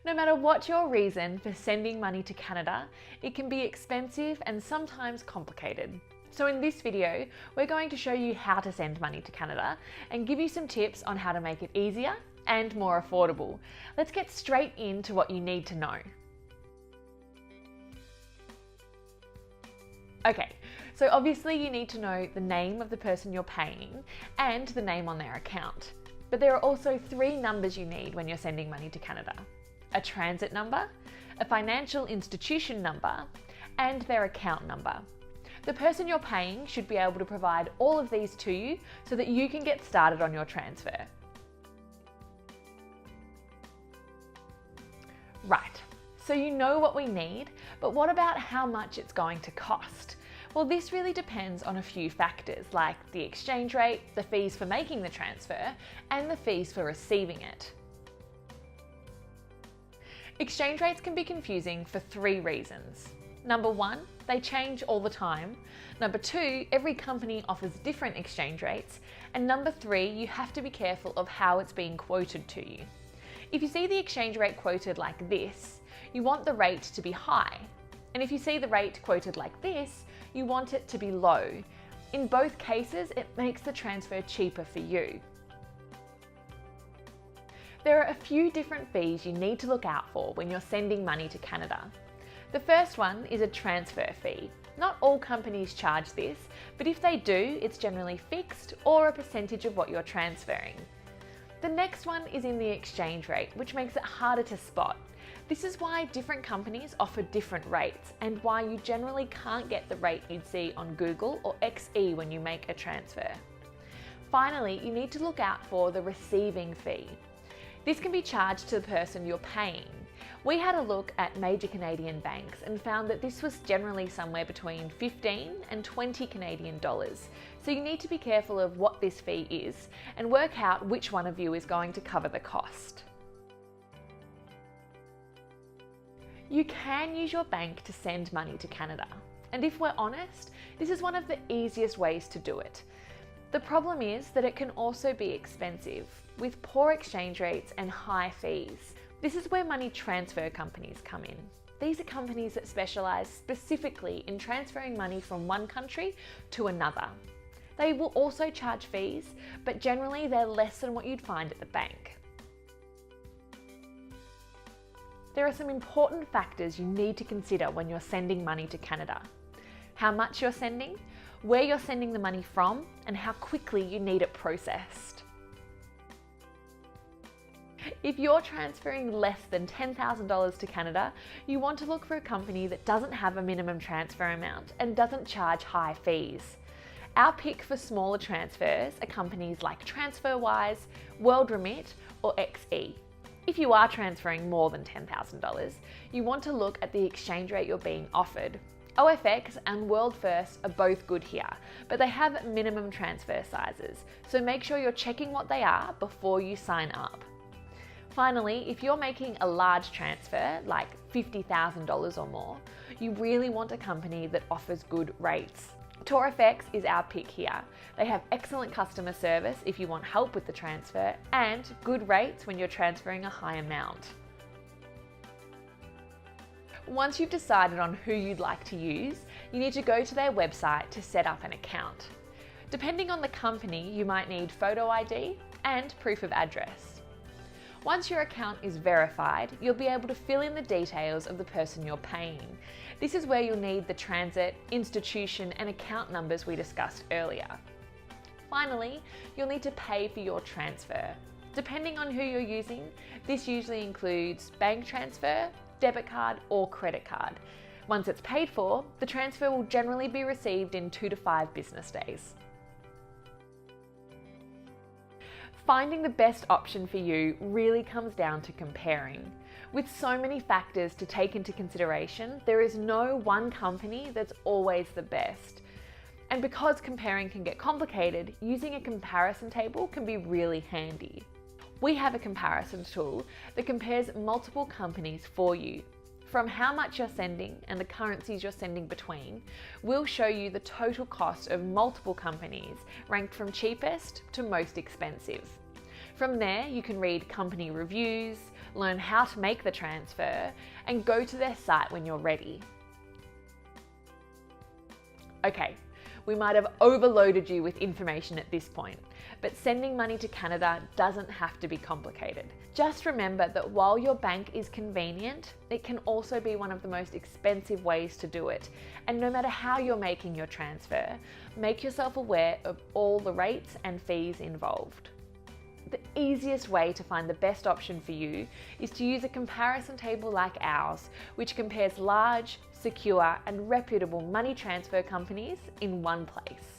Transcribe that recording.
No matter what your reason for sending money to Canada, it can be expensive and sometimes complicated. So in this video, we're going to show you how to send money to Canada and give you some tips on how to make it easier and more affordable. Let's get straight into what you need to know. Okay, so obviously you need to know the name of the person you're paying and the name on their account. But there are also 3 numbers you need when you're sending money to Canada: a transit number, a financial institution number, and their account number. The person you're paying should be able to provide all of these to you so that you can get started on your transfer. Right, so you know what we need, but what about how much it's going to cost? Well, this really depends on a few factors like the exchange rate, the fees for making the transfer, and the fees for receiving it. Exchange rates can be confusing for 3 reasons. Number 1, they change all the time. Number 2, every company offers different exchange rates. And number 3, you have to be careful of how it's being quoted to you. If you see the exchange rate quoted like this, you want the rate to be high. And if you see the rate quoted like this, you want it to be low. In both cases, it makes the transfer cheaper for you. There are a few different fees you need to look out for when you're sending money to Canada. The first one is a transfer fee. Not all companies charge this, but if they do, it's generally fixed or a percentage of what you're transferring. The next one is in the exchange rate, which makes it harder to spot. This is why different companies offer different rates and why you generally can't get the rate you'd see on Google or XE when you make a transfer. Finally, you need to look out for the receiving fee. This can be charged to the person you're paying. We had a look at major Canadian banks and found that this was generally somewhere between 15 and 20 Canadian dollars. So you need to be careful of what this fee is and work out which one of you is going to cover the cost. You can use your bank to send money to Canada. And if we're honest, this is one of the easiest ways to do it. The problem is that it can also be expensive, with poor exchange rates and high fees. This is where money transfer companies come in. These are companies that specialise specifically in transferring money from one country to another. They will also charge fees, but generally they're less than what you'd find at the bank. There are some important factors you need to consider when you're sending money to Canada: how much you're sending, where you're sending the money from, and how quickly you need it processed. If you're transferring less than $10,000 to Canada, you want to look for a company that doesn't have a minimum transfer amount and doesn't charge high fees. Our pick for smaller transfers are companies like TransferWise, WorldRemit, or XE. If you are transferring more than $10,000, you want to look at the exchange rate you're being offered. OFX and WorldFirst are both good here, but they have minimum transfer sizes, so make sure you're checking what they are before you sign up. Finally, if you're making a large transfer, like $50,000 or more, you really want a company that offers good rates. TorFX is our pick here. They have excellent customer service if you want help with the transfer, and good rates when you're transferring a high amount. Once you've decided on who you'd like to use, you need to go to their website to set up an account. Depending on the company, you might need photo ID and proof of address. Once your account is verified, you'll be able to fill in the details of the person you're paying. This is where you'll need the transit, institution, and account numbers we discussed earlier. Finally, you'll need to pay for your transfer. Depending on who you're using, this usually includes bank transfer, debit card, or credit card. Once it's paid for, the transfer will generally be received in 2 to 5 business days. Finding the best option for you really comes down to comparing. With so many factors to take into consideration, there is no one company that's always the best. And because comparing can get complicated, using a comparison table can be really handy. We have a comparison tool that compares multiple companies for you. From how much you're sending and the currencies you're sending between, we'll show you the total cost of multiple companies ranked from cheapest to most expensive. From there, you can read company reviews, learn how to make the transfer, and go to their site when you're ready. Okay, we might have overloaded you with information at this point, but sending money to Canada doesn't have to be complicated. Just remember that while your bank is convenient, it can also be one of the most expensive ways to do it. And no matter how you're making your transfer, make yourself aware of all the rates and fees involved. The easiest way to find the best option for you is to use a comparison table like ours, which compares large, secure, and reputable money transfer companies in one place.